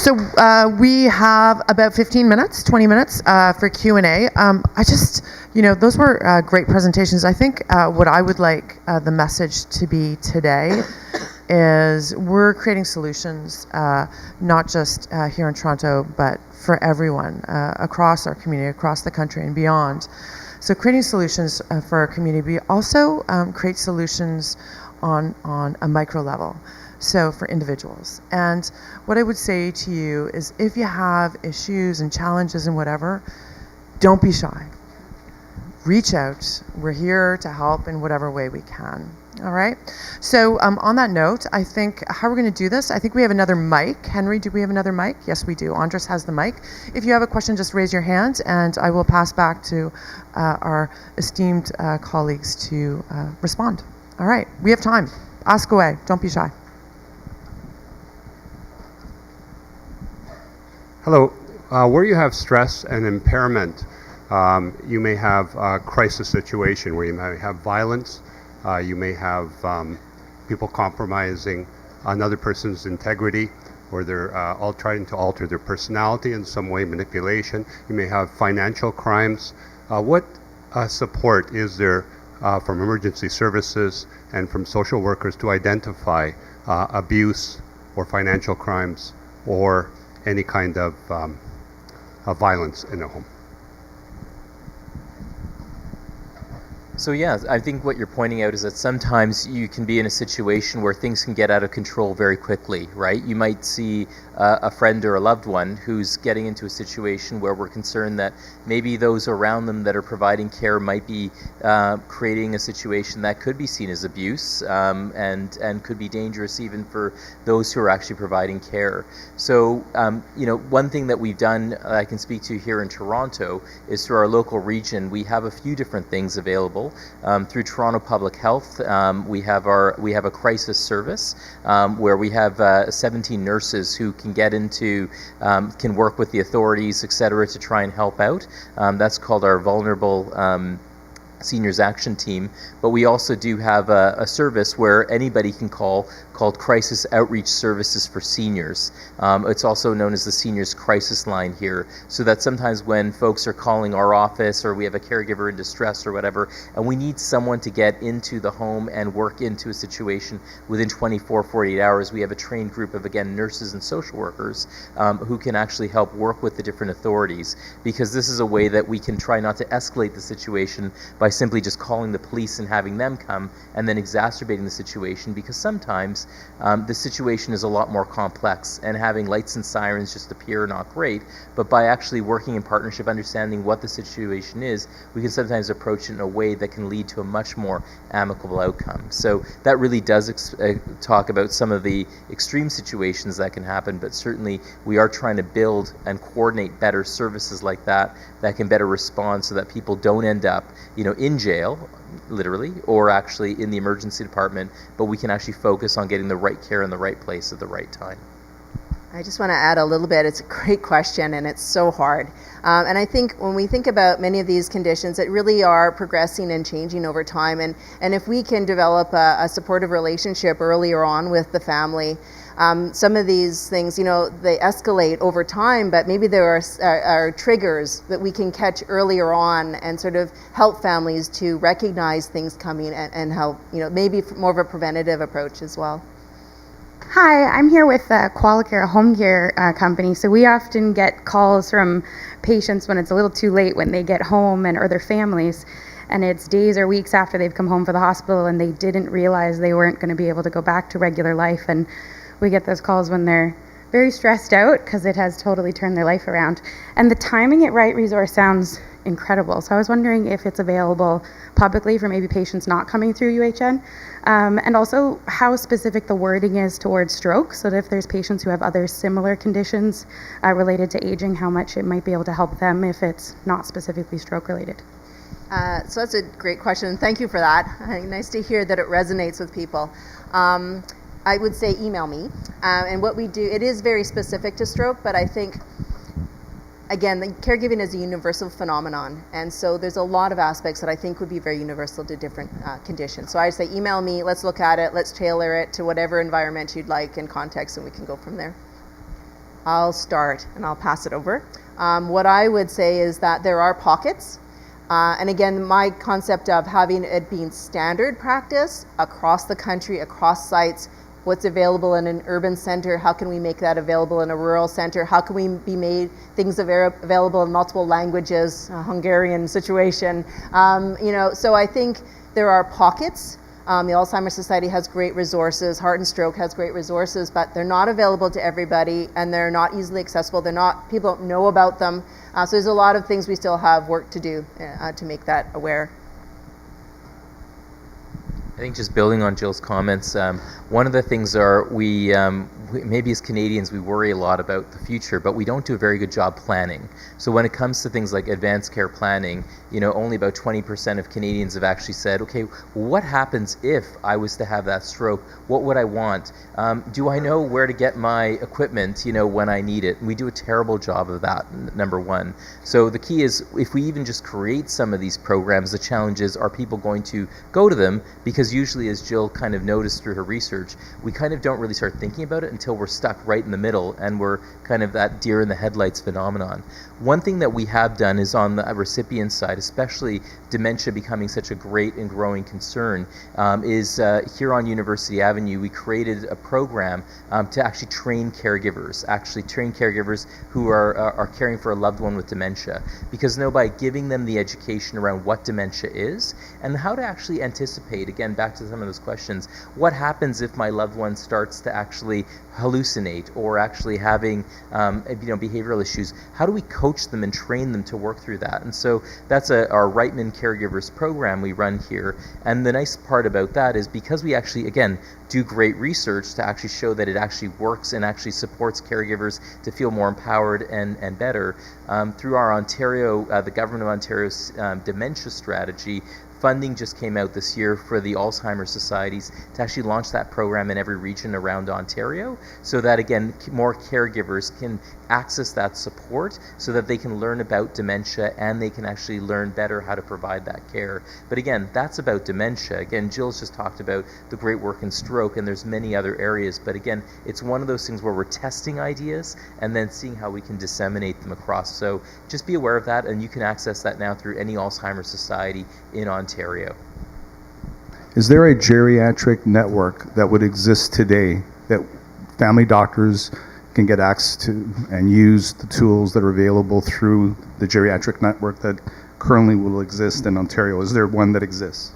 So we have about 15 minutes, 20 minutes for Q&A. Those were great presentations. I think what I would like the message to be today is we're creating solutions, not just here in Toronto, but for everyone across our community, across the country and beyond. So creating solutions for our community, but also create solutions on a micro level. So for individuals. And what I would say to you is if you have issues and challenges and whatever, don't be shy. Reach out. We're here to help in whatever way we can. All right. So on that note, I think how we're going to do this, I think we have another mic. Henry, do we have another mic? Yes, we do. Andres has the mic. If you have a question, just raise your hand and I will pass back to our esteemed colleagues to respond. All right. We have time. Ask away. Don't be shy. Hello. Where you have stress and impairment, you may have a crisis situation where you may have violence, you may have people compromising another person's integrity, or they're all trying to alter their personality in some way, manipulation. You may have financial crimes. What support is there from emergency services and from social workers to identify abuse or financial crimes or any kind of violence in a home? So yeah, I think what you're pointing out is that sometimes you can be in a situation where things can get out of control very quickly, right? You might see a friend or a loved one who's getting into a situation where we're concerned that maybe those around them that are providing care might be creating a situation that could be seen as abuse and could be dangerous even for those who are actually providing care. So, one thing that we've done, I can speak to here in Toronto, is through our local region, we have a few different things available. Through Toronto Public Health, we have a crisis service where we have 17 nurses who can get into, can work with the authorities, etc., to try and help out. That's called our Vulnerable Seniors Action Team. But we also do have a service where anybody can call called Crisis Outreach Services for Seniors. It's also known as the Seniors Crisis Line here, so that sometimes when folks are calling our office or we have a caregiver in distress or whatever, and we need someone to get into the home and work into a situation within 24, 48 hours, we have a trained group of, again, nurses and social workers who can actually help work with the different authorities, because this is a way that we can try not to escalate the situation by simply just calling the police and having them come and then exacerbating the situation, because sometimes the situation is a lot more complex, and having lights and sirens just appear not great, but by actually working in partnership, understanding what the situation is, we can sometimes approach it in a way that can lead to a much more amicable outcome. So that really does talk about some of the extreme situations that can happen, but certainly we are trying to build and coordinate better services like that that can better respond so that people don't end up, in jail, literally, or actually in the emergency department, but we can actually focus on getting the right care in the right place at the right time. I just want to add a little bit. It's a great question, and it's so hard. And I think when we think about many of these conditions, that really are progressing and changing over time. And if we can develop a supportive relationship earlier on with the family, some of these things, they escalate over time, but maybe there are triggers that we can catch earlier on and sort of help families to recognize things coming and help, maybe more of a preventative approach as well. Hi, I'm here with Qualicare, a home care company. So we often get calls from patients when it's a little too late when they get home or their families, and it's days or weeks after they've come home from the hospital and they didn't realize they weren't going to be able to go back to regular life. And we get those calls when they're very stressed out because it has totally turned their life around. And the Timing It Right resource sounds incredible. So I was wondering if it's available publicly for maybe patients not coming through UHN, and also how specific the wording is towards stroke, so that if there's patients who have other similar conditions related to aging, how much it might be able to help them if it's not specifically stroke related. So that's a great question. Thank you for that. Nice to hear that it resonates with people. I would say email me. And what we do, it is very specific to stroke, but I think, again, the caregiving is a universal phenomenon, and so there's a lot of aspects that I think would be very universal to different conditions. So I say email me, let's look at it, let's tailor it to whatever environment you'd like and context, and we can go from there. I'll start and I'll pass it over. What I would say is that there are pockets. And again, my concept of having it being standard practice across the country, across sites, what's available in an urban center, how can we make that available in a rural center? How can we be made things available in multiple languages, a Hungarian situation? So I think there are pockets. The Alzheimer's Society has great resources, Heart and Stroke has great resources, but they're not available to everybody and they're not easily accessible. People don't know about them. So there's a lot of things we still have work to do to make that aware. I think just building on Jill's comments, one of the things are we maybe as Canadians we worry a lot about the future, but we don't do a very good job planning. So when it comes to things like advanced care planning, only about 20% of Canadians have actually said, okay, well, what happens if I was to have that stroke? What would I want? Do I know where to get my equipment, when I need it? And we do a terrible job of that, number one. So the key is if we even just create some of these programs, the challenge is, are people going to go to them? Because usually, as Jill kind of noticed through her research, we kind of don't really start thinking about it until we're stuck right in the middle and we're kind of that deer in the headlights phenomenon. One thing that we have done is on the recipient side, especially dementia becoming such a great and growing concern, is here on University Avenue, we created a program to actually train caregivers who are caring for a loved one with dementia. Because by giving them the education around what dementia is and how to actually anticipate, again, back to some of those questions, what happens if my loved one starts to actually hallucinate or actually having behavioral issues? How do we coach them and train them to work through that? And so that's our Reitman Caregivers program we run here. And the nice part about that is because we actually, again, do great research to actually show that it actually works and actually supports caregivers to feel more empowered and better. Through our Ontario, the Government of Ontario's dementia strategy, funding just came out this year for the Alzheimer's Societies to actually launch that program in every region around Ontario so that, again, more caregivers can access that support so that they can learn about dementia and they can actually learn better how to provide that care. But again, that's about dementia. Again, Jill's just talked about the great work in stroke, and there's many other areas. But again, it's one of those things where we're testing ideas and then seeing how we can disseminate them across. So just be aware of that, and you can access that now through any Alzheimer's Society in Ontario. Is there a geriatric network that would exist today that family doctors can get access to and use the tools that are available through the geriatric network that currently will exist in Ontario? Is there one that exists?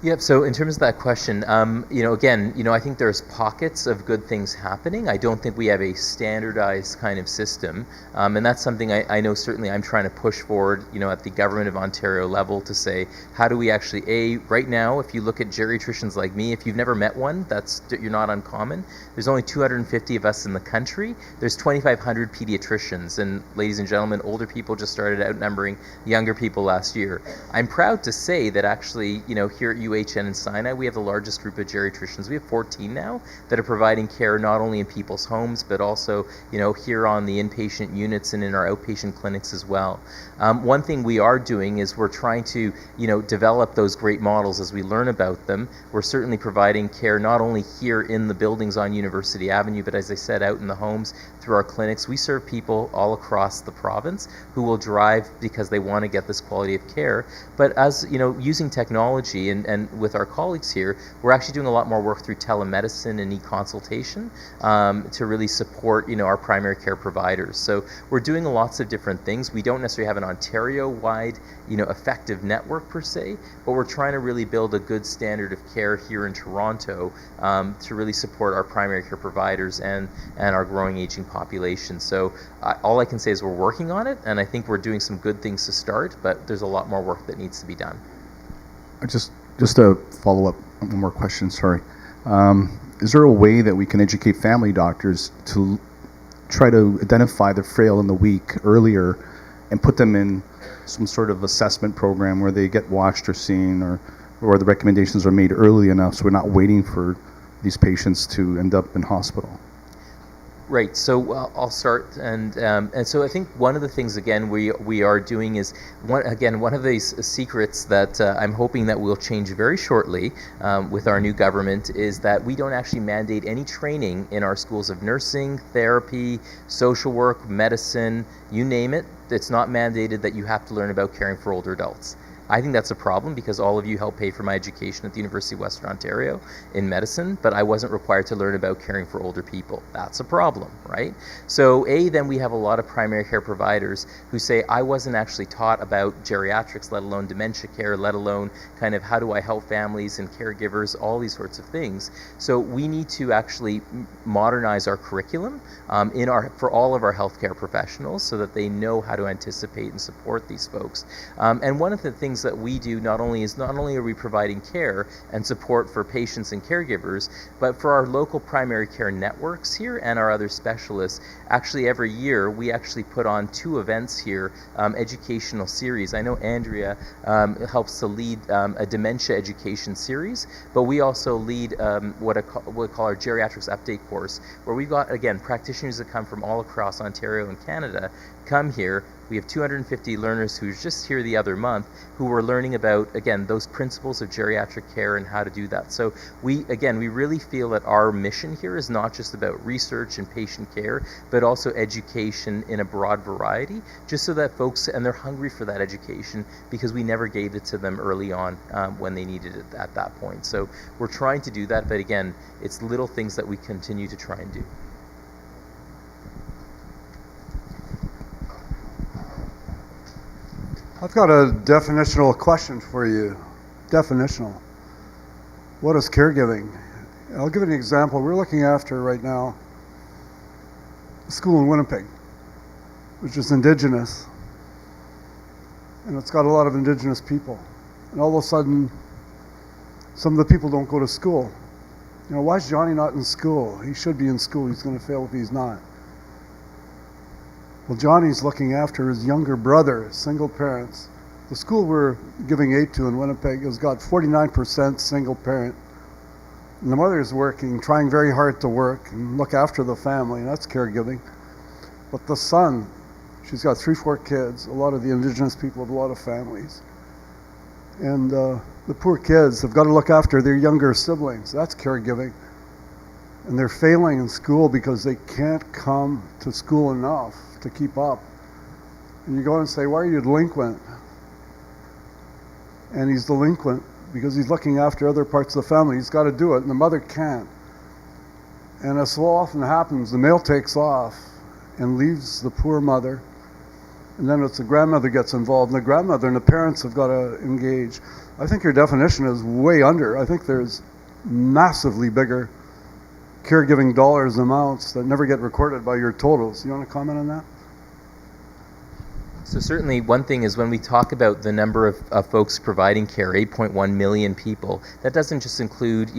Yep. So in terms of that question, I think there's pockets of good things happening. I don't think we have a standardized kind of system, and that's something I know certainly I'm trying to push forward, at the Government of Ontario level to say, how do we actually, right now, if you look at geriatricians like me, if you've never met one, you're not uncommon. There's only 250 of us in the country. There's 2,500 pediatricians, and ladies and gentlemen, older people just started outnumbering younger people last year. I'm proud to say that actually, here at UHN and Sinai, we have the largest group of geriatricians. We have 14 now that are providing care not only in people's homes, but also, here on the inpatient units and in our outpatient clinics as well. One thing we are doing is we're trying to, develop those great models as we learn about them. We're certainly providing care not only here in the buildings on University Avenue, but as I said, out in the homes through our clinics. We serve people all across the province who will drive because they want to get this quality of care. But as, using technology and with our colleagues here, we're actually doing a lot more work through telemedicine and e-consultation to really support, our primary care providers. So we're doing lots of different things. We don't necessarily have an Ontario-wide, effective network per se, but we're trying to really build a good standard of care here in Toronto to really support our primary care providers and our growing aging population. So all I can say is we're working on it, and I think we're doing some good things to start, but there's a lot more work that needs to be done. Just to follow up, one more question, sorry. Is there a way that we can educate family doctors to try to identify the frail and the weak earlier and put them in some sort of assessment program where they get watched or seen, or the recommendations are made early enough so we're not waiting for these patients to end up in hospital? Right. So I'll start, and so I think one of the things again we are doing is one of these secrets that I'm hoping that will change very shortly with our new government is that we don't actually mandate any training in our schools of nursing, therapy, social work, medicine, you name it. It's not mandated that you have to learn about caring for older adults. I think that's a problem because all of you helped pay for my education at the University of Western Ontario in medicine, but I wasn't required to learn about caring for older people. That's a problem, right? So then we have a lot of primary care providers who say, I wasn't actually taught about geriatrics, let alone dementia care, let alone kind of how do I help families and caregivers, all these sorts of things. So we need to actually modernize our curriculum for all of our healthcare professionals so that they know how to anticipate and support these folks. And one of the things that we do not only are we providing care and support for patients and caregivers, but for our local primary care networks here and our other specialists. Actually, every year we actually put on 2 events here, educational series. I know Andrea helps to lead a dementia education series, but we also lead what we call our geriatrics update course, where we've got, again, practitioners that come from all across Ontario and Canada come here. We have 250 learners who were just here the other month who were learning about, again, those principles of geriatric care and how to do that. So we really feel that our mission here is not just about research and patient care, but also education in a broad variety, just so that folks, and they're hungry for that education because we never gave it to them early on when they needed it at that point. So we're trying to do that, but again, it's little things that we continue to try and do. I've got a definitional question for you. Definitional. What is caregiving? I'll give you an example. We're looking after right now a school in Winnipeg, which is Indigenous, and it's got a lot of Indigenous people. And all of a sudden, some of the people don't go to school. You know, why is Johnny not in school? He should be in school. He's going to fail if he's not. Well, Johnny's looking after his younger brother, single parents. The school we're giving aid to in Winnipeg has got 49% single parent. And the mother is working, trying very hard to work and look after the family, and that's caregiving. But the son, she's got 3-4 kids. A lot of the Indigenous people have a lot of families. And the poor kids have got to look after their younger siblings. That's caregiving. And they're failing in school because they can't come to school enough to keep up. And you go and say, why are you delinquent? And he's delinquent because he's looking after other parts of the family. He's got to do it, and the mother can't. And as so often happens, the male takes off and leaves the poor mother, and then it's the grandmother gets involved, and the grandmother and the parents have got to engage. I think your definition is way under. I think there's massively bigger caregiving dollars amounts that never get recorded by your totals. You want to comment on that? So certainly one thing is when we talk about the number of folks providing care, 8.1 million people, that doesn't just include,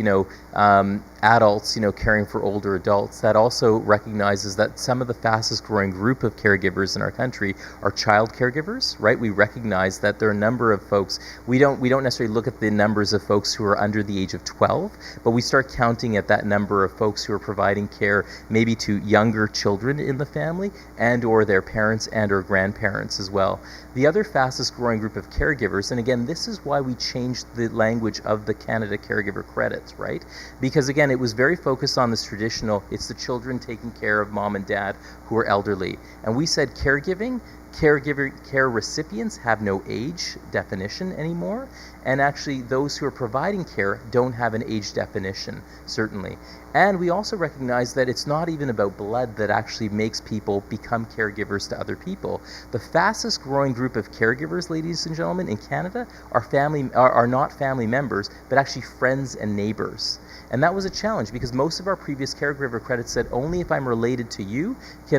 adults, caring for older adults. That also recognizes that some of the fastest growing group of caregivers in our country are child caregivers, right? We recognize that there are a number of folks, we don't necessarily look at the numbers of folks who are under the age of 12, but we start counting at that number of folks who are providing care maybe to younger children in the family and or their parents and or grandparents as well. The other fastest growing group of caregivers, and again, this is why we changed the language of the Canada Caregiver Credits, right? Because again, it was very focused on this traditional, it's the children taking care of mom and dad who are elderly. And we said caregiving, care recipients have no age definition anymore, and actually those who are providing care don't have an age definition, certainly. And we also recognize that it's not even about blood that actually makes people become caregivers to other people. The fastest growing group of caregivers, ladies and gentlemen, in Canada are not family members, but actually friends and neighbors. And that was a challenge because most of our previous caregiver credits said only if I'm related to you we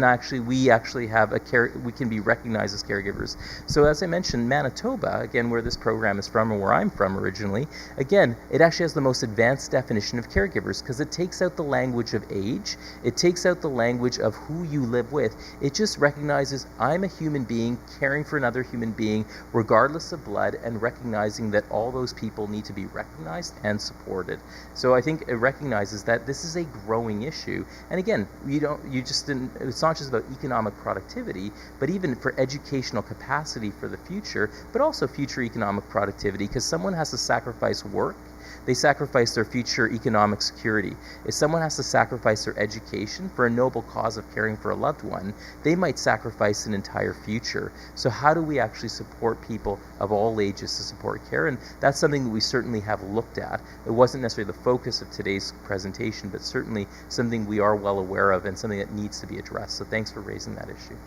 can be recognized recognized as caregivers. So as I mentioned, Manitoba, again, where this program is from and where I'm from originally, again, it actually has the most advanced definition of caregivers because it takes out the language of age, it takes out the language of who you live with. It just recognizes I'm a human being caring for another human being regardless of blood, and recognizing that all those people need to be recognized and supported. So I think it recognizes that this is a growing issue. And again, it's not just about economic productivity, but even for educational capacity for the future, but also future economic productivity, because someone has to sacrifice work, they sacrifice their future economic security. If someone has to sacrifice their education for a noble cause of caring for a loved one, they might sacrifice an entire future. So how do we actually support people of all ages to support care? And that's something that we certainly have looked at. It wasn't necessarily the focus of today's presentation, but certainly something we are well aware of and something that needs to be addressed. So thanks for raising that issue.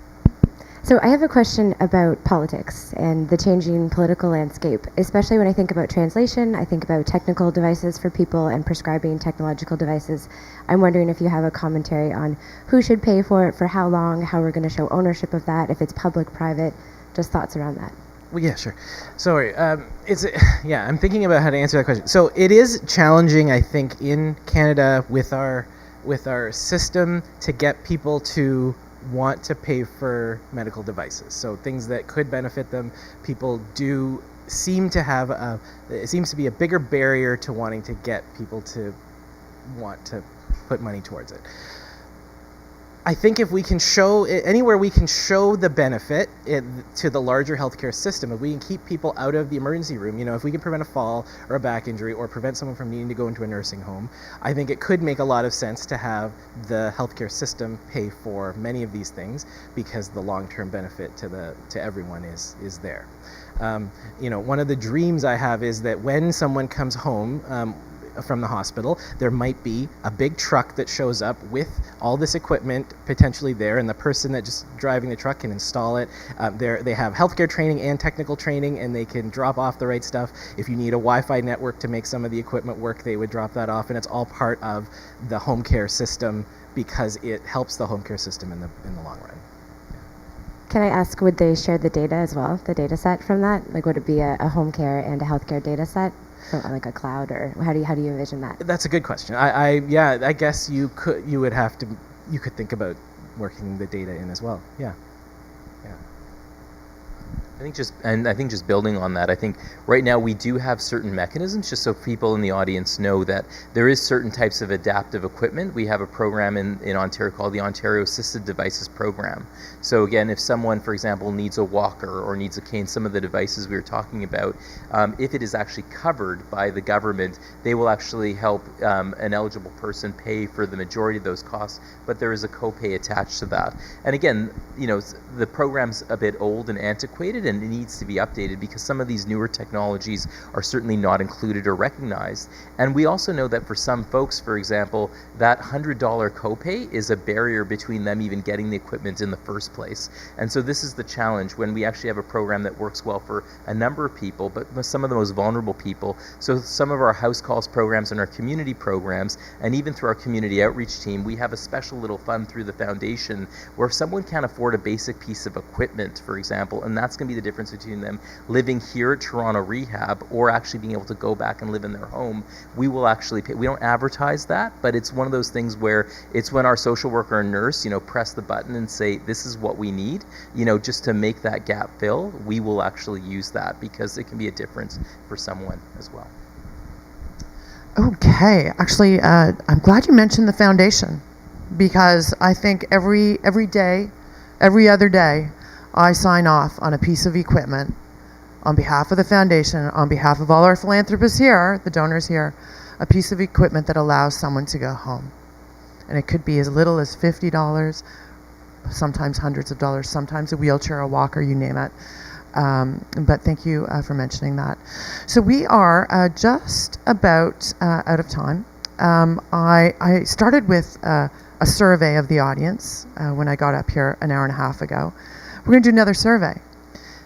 So I have a question about politics and the changing political landscape, especially when I think about translation. I think about technical devices for people and prescribing technological devices. I'm wondering if you have a commentary on who should pay for it, for how long, how we're going to show ownership of that, if it's public, private, just thoughts around that. Well, yeah, sure. Sorry, I'm thinking about how to answer that question. So it is challenging, I think, in Canada with our system to get people to want to pay for medical devices. So things that could benefit them, people do seem to have it seems to be a bigger barrier to wanting to get people to want to put money towards it. I think if we can show, anywhere we can show the benefit to the larger healthcare system, if we can keep people out of the emergency room, if we can prevent a fall or a back injury or prevent someone from needing to go into a nursing home, I think it could make a lot of sense to have the healthcare system pay for many of these things, because the long-term benefit to everyone is there. One of the dreams I have is that when someone comes home from the hospital, there might be a big truck that shows up with all this equipment potentially there, and the person that just driving the truck can install it. They have healthcare training and technical training, and they can drop off the right stuff. If you need a Wi-Fi network to make some of the equipment work, they would drop that off, and it's all part of the home care system because it helps the home care system in the long run. Can I ask, would they share the data as well, the data set from that? Like, would it be a home care and a healthcare data set? So, like a cloud, or how do you envision that? That's a good question. I guess you could think about working the data in as well. Yeah. I think just building on that, I think right now we do have certain mechanisms, just so people in the audience know that there is certain types of adaptive equipment. We have a program in Ontario called the Ontario Assistive Devices Program. So again, if someone, for example, needs a walker or needs a cane, some of the devices we were talking about, if it is actually covered by the government, they will actually help an eligible person pay for the majority of those costs, but there is a copay attached to that. And again, the program's a bit old and antiquated, and it needs to be updated because some of these newer technologies are certainly not included or recognized. And we also know that for some folks, for example, that $100 copay is a barrier between them even getting the equipment in the first place. And so this is the challenge when we actually have a program that works well for a number of people, but some of the most vulnerable people. So some of our house calls programs and our community programs, and even through our community outreach team, we have a special little fund through the foundation where if someone can't afford a basic piece of equipment, for example, and that's going to be the difference between them living here at Toronto Rehab or actually being able to go back and live in their home, we will actually pay. We don't advertise that, but it's one of those things where it's when our social worker or nurse, press the button and say, this is what we need, just to make that gap fill, we will actually use that because it can be a difference for someone as well. Okay, actually, I'm glad you mentioned the foundation, because I think every day, every other day, I sign off on a piece of equipment on behalf of the foundation, on behalf of all our philanthropists here, the donors here, a piece of equipment that allows someone to go home. And it could be as little as $50, sometimes hundreds of dollars, sometimes a wheelchair, a walker, you name it. But thank you for mentioning that. So we are just about out of time. I started with a survey of the audience when I got up here an hour and a half ago. We're going to do another survey.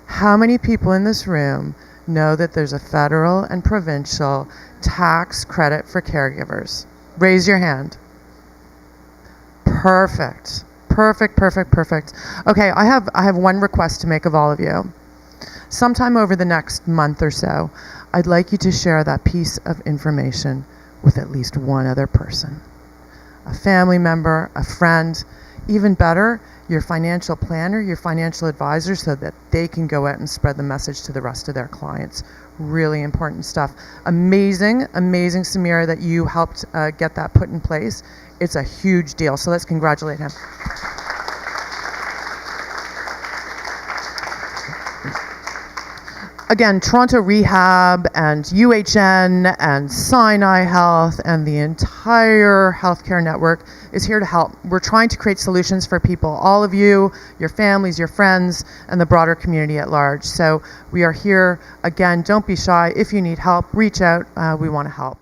How many people in this room know that there's a federal and provincial tax credit for caregivers? Raise your hand. Perfect. Perfect. Okay, I have one request to make of all of you. Sometime over the next month or so, I'd like you to share that piece of information with at least one other person. A family member, a friend, even better, your financial planner, your financial advisor, so that they can go out and spread the message to the rest of their clients. Really important stuff. Amazing, Samira, that you helped get that put in place. It's a huge deal, so let's congratulate him. Again, Toronto Rehab and UHN and Sinai Health and the entire healthcare network is here to help. We're trying to create solutions for people, all of you, your families, your friends, and the broader community at large. So we are here. Again, don't be shy. If you need help, reach out. We want to help.